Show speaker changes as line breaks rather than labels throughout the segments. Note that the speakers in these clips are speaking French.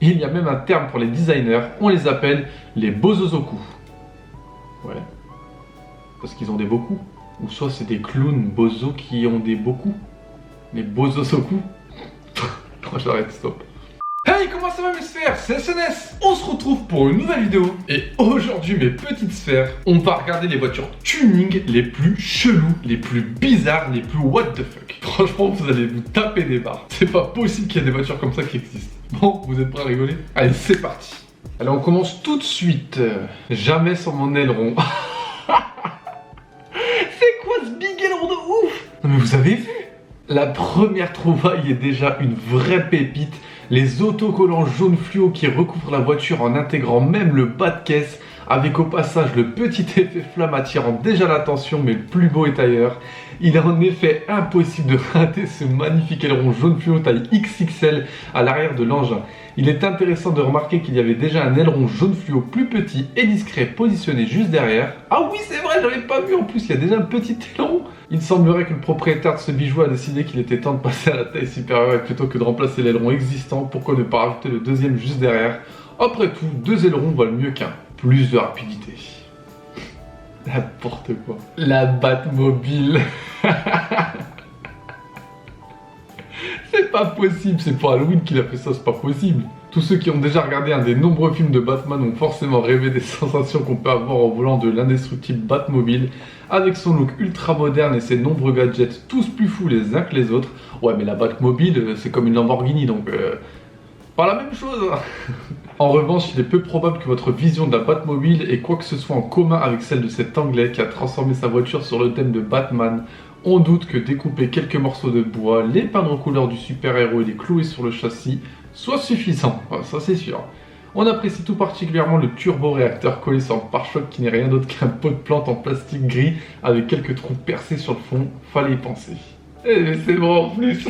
Il y a même un terme pour les designers, on les appelle les bozozoku. Ouais. Parce qu'ils ont des boku. Ou soit c'est des clowns bozo qui ont des boku. Les bozozoku. Non, j'arrête, stop. Hey, comment ça va mes sphères? C'est SNS. On se retrouve pour une nouvelle vidéo. Et aujourd'hui mes petites sphères, on va regarder les voitures tuning les plus chelous, les plus bizarres, les plus what the fuck. Franchement, vous allez vous taper des barres. C'est pas possible qu'il y ait des voitures comme ça qui existent. Bon, vous êtes prêts à rigoler? Allez, c'est parti. Allez, on commence tout de suite. Jamais sans mon aileron. C'est quoi ce big aileron de ouf? Non mais vous avez vu? La première trouvaille est déjà une vraie pépite. Les autocollants jaune fluo qui recouvrent la voiture en intégrant même le bas de caisse, avec au passage le petit effet flamme attirant déjà l'attention, mais le plus beau est ailleurs. Il est en effet impossible de rater ce magnifique aileron jaune fluo taille XXL à l'arrière de l'engin. Il est intéressant de remarquer qu'il y avait déjà un aileron jaune fluo plus petit et discret positionné juste derrière. Ah oui, c'est vrai, j'avais pas vu en plus, il y a déjà un petit aileron. Il semblerait que le propriétaire de ce bijou a décidé qu'il était temps de passer à la taille supérieure et plutôt que de remplacer l'aileron existant, pourquoi ne pas rajouter le deuxième juste derrière? Après tout, deux ailerons valent mieux qu'un. Plus de rapidité. N'importe quoi. La Batmobile. C'est pas possible, c'est pour Halloween qu'il a fait ça, c'est pas possible. Tous ceux qui ont déjà regardé un des nombreux films de Batman ont forcément rêvé des sensations qu'on peut avoir au volant de l'indestructible Batmobile, avec son look ultra moderne et ses nombreux gadgets tous plus fous les uns que les autres. Ouais, mais la Batmobile, c'est comme une Lamborghini, donc pas la même chose. En revanche, il est peu probable que votre vision de la Batmobile ait quoi que ce soit en commun avec celle de cet Anglais qui a transformé sa voiture sur le thème de Batman. On doute que découper quelques morceaux de bois, les peindre aux couleurs du super-héros et les clouer sur le châssis soit suffisant, ça c'est sûr. On apprécie tout particulièrement le turbo-réacteur collé sur le pare-choc qui n'est rien d'autre qu'un pot de plante en plastique gris avec quelques trous percés sur le fond, fallait y penser. Eh c'est bon en plus.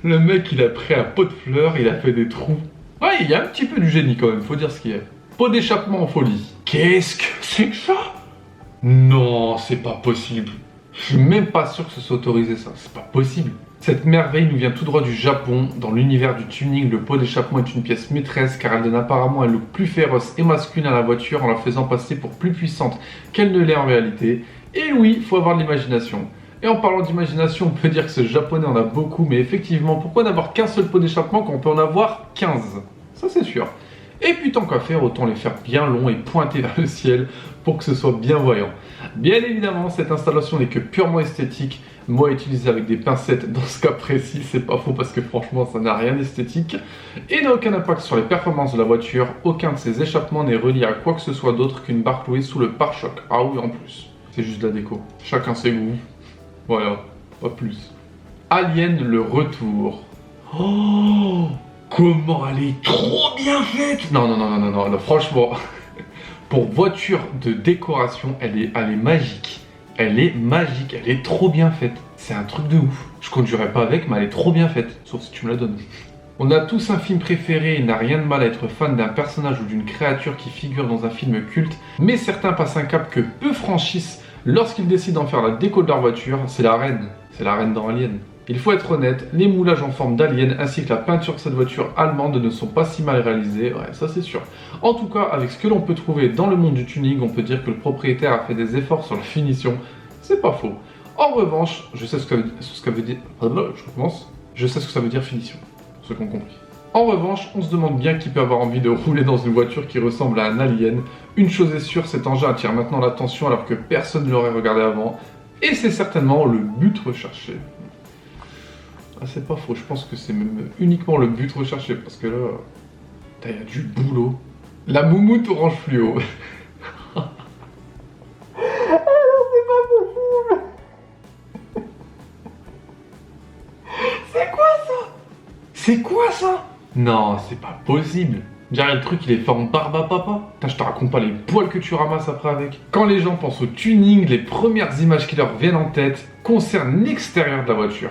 Le mec il a pris un pot de fleurs, il a fait des trous. Ouais, il y a un petit peu du génie quand même, faut dire ce qu'il y a. Pot d'échappement en folie. Qu'est-ce que c'est que ça? Non, c'est pas possible. Je suis même pas sûr que ce soit autorisé ça, c'est pas possible. Cette merveille nous vient tout droit du Japon. Dans l'univers du tuning, le pot d'échappement est une pièce maîtresse car elle donne apparemment un look plus féroce et masculin à la voiture en la faisant passer pour plus puissante qu'elle ne l'est en réalité. Et oui, faut avoir de l'imagination. Et en parlant d'imagination, on peut dire que ce japonais en a beaucoup, mais effectivement, pourquoi n'avoir qu'un seul pot d'échappement quand on peut en avoir 15? Ça c'est sûr. Et puis tant qu'à faire, autant les faire bien longs et pointer vers le ciel pour que ce soit bien voyant. Bien évidemment, cette installation n'est que purement esthétique, moi utilisé avec des pincettes dans ce cas précis, c'est pas faux parce que franchement ça n'a rien d'esthétique, et n'a aucun impact sur les performances de la voiture, aucun de ces échappements n'est relié à quoi que ce soit d'autre qu'une barre clouée sous le pare-choc. Ah oui en plus, c'est juste de la déco, chacun ses goûts, voilà, pas plus. Alien le retour. Oh, comment elle est trop bien faite! Non, franchement, pour voiture de décoration, elle est magique. Elle est magique, elle est trop bien faite. C'est un truc de ouf. Je conduirais pas avec, mais elle est trop bien faite. Sauf si tu me la donnes. On a tous un film préféré et n'a rien de mal à être fan d'un personnage ou d'une créature qui figure dans un film culte. Mais certains passent un cap que peu franchissent lorsqu'ils décident d'en faire la déco de leur voiture. C'est la reine. C'est la reine dans Alien. Il faut être honnête, les moulages en forme d'alien ainsi que la peinture de cette voiture allemande ne sont pas si mal réalisés, ouais ça c'est sûr. En tout cas, avec ce que l'on peut trouver dans le monde du tuning, on peut dire que le propriétaire a fait des efforts sur la finition, c'est pas faux. En revanche, je sais ce que ça veut dire... Je recommence. Je sais ce que ça veut dire finition, ceux qui ont compris. En revanche, on se demande bien qui peut avoir envie de rouler dans une voiture qui ressemble à un alien. Une chose est sûre, cet engin attire maintenant l'attention alors que personne ne l'aurait regardé avant, et c'est certainement le but recherché. Ah, c'est pas faux, je pense que c'est même uniquement le but recherché parce que là, il y a du boulot. La moumoute orange fluo. Alors c'est pas possible. C'est quoi ça? C'est quoi ça? Non, c'est pas possible. Dirais le truc il est fait en barbe à papa. Putain, je te raconte pas les poils que tu ramasses après avec. Quand les gens pensent au tuning, les premières images qui leur viennent en tête concernent l'extérieur de la voiture.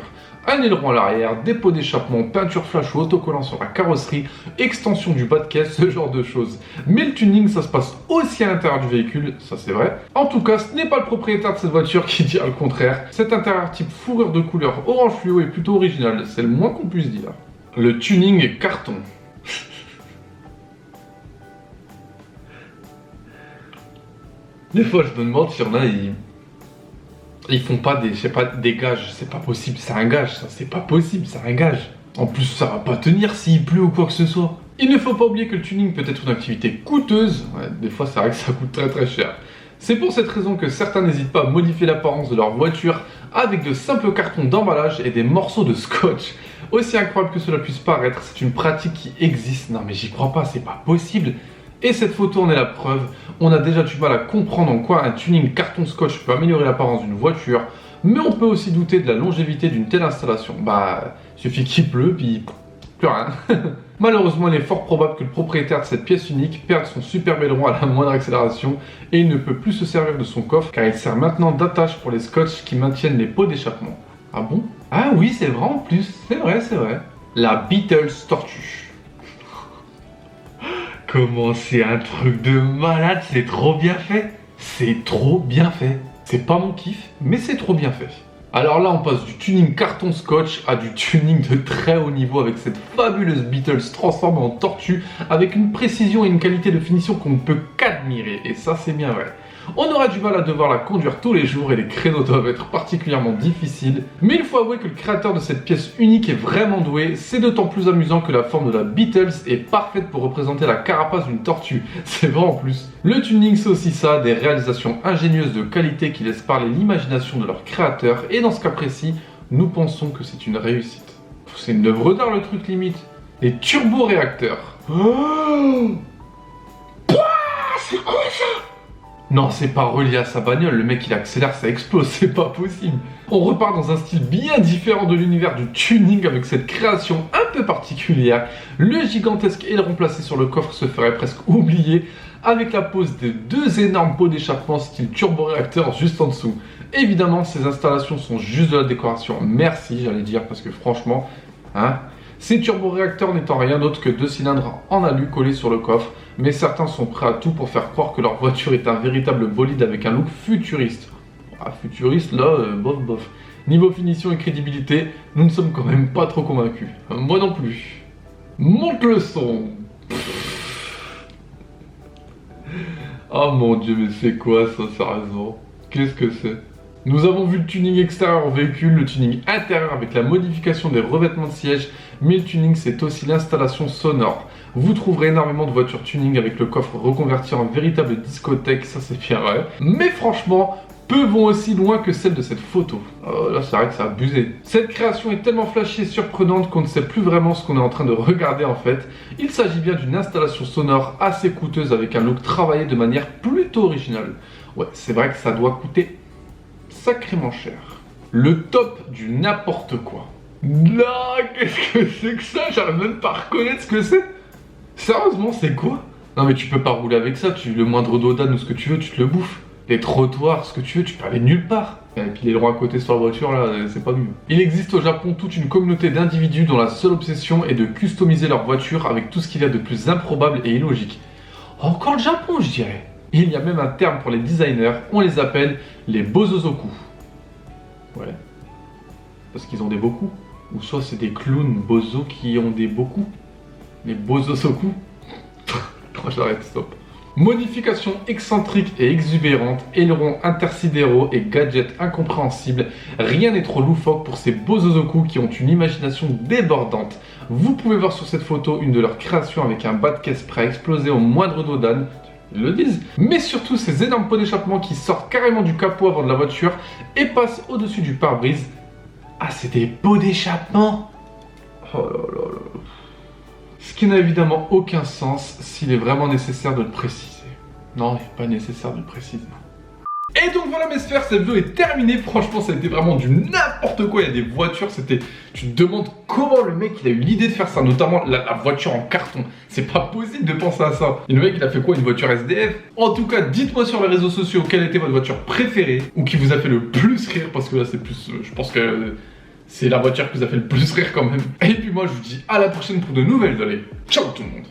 Un aileron à l'arrière, des pots d'échappement, peinture flash ou autocollant sur la carrosserie, extension du bas de caisse, ce genre de choses. Mais le tuning, ça se passe aussi à l'intérieur du véhicule, ça c'est vrai. En tout cas, ce n'est pas le propriétaire de cette voiture qui dira le contraire. Cet intérieur type fourrure de couleur orange fluo est plutôt original, c'est le moins qu'on puisse dire. Le tuning est carton. Des fois, je me demande s'il y en a, ils font pas des, je sais pas, des gages. C'est pas possible, c'est un gage, ça. C'est pas possible, c'est un gage. En plus, ça va pas tenir s'il pleut ou quoi que ce soit. Il ne faut pas oublier que le tuning peut être une activité coûteuse. Ouais, des fois, c'est vrai que ça coûte très très cher. C'est pour cette raison que certains n'hésitent pas à modifier l'apparence de leur voiture avec de simples cartons d'emballage et des morceaux de scotch. Aussi incroyable que cela puisse paraître, c'est une pratique qui existe. Non mais j'y crois pas, c'est pas possible. Et cette photo en est la preuve. On a déjà du mal à comprendre en quoi un tuning carton scotch peut améliorer l'apparence d'une voiture, mais on peut aussi douter de la longévité d'une telle installation. Bah, il suffit qu'il pleut, puis plus rien. Malheureusement, il est fort probable que le propriétaire de cette pièce unique perde son super aileron à la moindre accélération et il ne peut plus se servir de son coffre car il sert maintenant d'attache pour les scotch qui maintiennent les pots d'échappement. Ah bon? Ah oui, c'est vrai en plus, c'est vrai, c'est vrai. La Beatles tortue. Comment c'est un truc de malade, c'est trop bien fait. C'est trop bien fait. C'est pas mon kiff, mais c'est trop bien fait. Alors là, on passe du tuning carton scotch à du tuning de très haut niveau avec cette fabuleuse Beatles transformée en tortue avec une précision et une qualité de finition qu'on ne peut qu'admirer. Et ça, c'est bien vrai. On aura du mal à devoir la conduire tous les jours et les créneaux doivent être particulièrement difficiles. Mais il faut avouer que le créateur de cette pièce unique est vraiment doué. C'est d'autant plus amusant que la forme de la Beatles est parfaite pour représenter la carapace d'une tortue. C'est vrai en plus. Le tuning, c'est aussi ça, des réalisations ingénieuses de qualité qui laissent parler l'imagination de leur créateur. Et dans ce cas précis, nous pensons que c'est une réussite. C'est une œuvre d'art le truc limite. Les turboréacteurs. Oh, c'est quoi ça? Non, c'est pas relié à sa bagnole, le mec il accélère, ça explose, c'est pas possible. On repart dans un style bien différent de l'univers du tuning avec cette création un peu particulière. Le gigantesque aileron placé sur le coffre se ferait presque oublier avec la pose de deux énormes pots d'échappement style turboréacteur juste en dessous. Évidemment, ces installations sont juste de la décoration, merci j'allais dire, parce que franchement, hein. Ces turboréacteurs n'étant rien d'autre que deux cylindres en alu collés sur le coffre, mais certains sont prêts à tout pour faire croire que leur voiture est un véritable bolide avec un look futuriste. Ah, futuriste là, bof bof. Niveau finition et crédibilité, nous ne sommes quand même pas trop convaincus. Moi non plus. Monte le son. Oh mon dieu, mais c'est quoi ça, sérieusement? Qu'est-ce que c'est? Nous avons vu le tuning extérieur au véhicule, le tuning intérieur avec la modification des revêtements de siège, mais le tuning c'est aussi l'installation sonore. Vous trouverez énormément de voitures tuning avec le coffre reconverti en véritable discothèque, ça c'est bien vrai. Mais franchement, peu vont aussi loin que celle de cette photo. Là c'est vrai que c'est abusé. Cette création est tellement flashy et surprenante qu'on ne sait plus vraiment ce qu'on est en train de regarder en fait. Il s'agit bien d'une installation sonore assez coûteuse avec un look travaillé de manière plutôt originale. Ouais, c'est vrai que ça doit coûter sacrément cher. Le top du n'importe quoi. Là, qu'est-ce que c'est que ça? J'arrive même pas à reconnaître ce que c'est. Sérieusement, c'est quoi? Non mais tu peux pas rouler avec ça, le moindre dodane ou ce que tu veux, tu te le bouffes. Les trottoirs, ce que tu veux, tu peux aller nulle part. Et puis les ailerons à côté sur la voiture, là, c'est pas mieux. Il existe au Japon toute une communauté d'individus dont la seule obsession est de customiser leur voiture avec tout ce qu'il y a de plus improbable et illogique. Encore le Japon, je dirais. Il y a même un terme pour les designers, on les appelle les bozozoku. Ouais. Parce qu'ils ont des beaucoup. Ou soit c'est des clowns bozo qui ont des beaucoup. Les bozozoku. Non, j'arrête, stop. Modifications excentriques et exubérantes, ailerons intersidéraux et gadgets incompréhensibles, rien n'est trop loufoque pour ces bozozoku qui ont une imagination débordante. Vous pouvez voir sur cette photo une de leurs créations avec un bas de caisse prêt à exploser au moindre dodane. Ils le disent. Mais surtout ces énormes pots d'échappement qui sortent carrément du capot avant de la voiture et passent au-dessus du pare-brise. Ah, c'est des pots d'échappement. Oh là là là. Ce qui n'a évidemment aucun sens s'il est vraiment nécessaire de le préciser. Non, il n'est pas nécessaire de le préciser. Et donc voilà mes sphères, cette vidéo est terminée. Franchement, ça a été vraiment du n'importe quoi. Il y a des voitures, c'était... Tu te demandes comment le mec il a eu l'idée de faire ça, notamment la voiture en carton. C'est pas possible de penser à ça. Et le mec il a fait quoi, une voiture SDF? En tout cas, dites-moi sur les réseaux sociaux quelle était votre voiture préférée ou qui vous a fait le plus rire, parce que là c'est plus... je pense que c'est la voiture qui vous a fait le plus rire quand même. Et puis moi je vous dis à la prochaine pour de nouvelles. Allez, ciao tout le monde.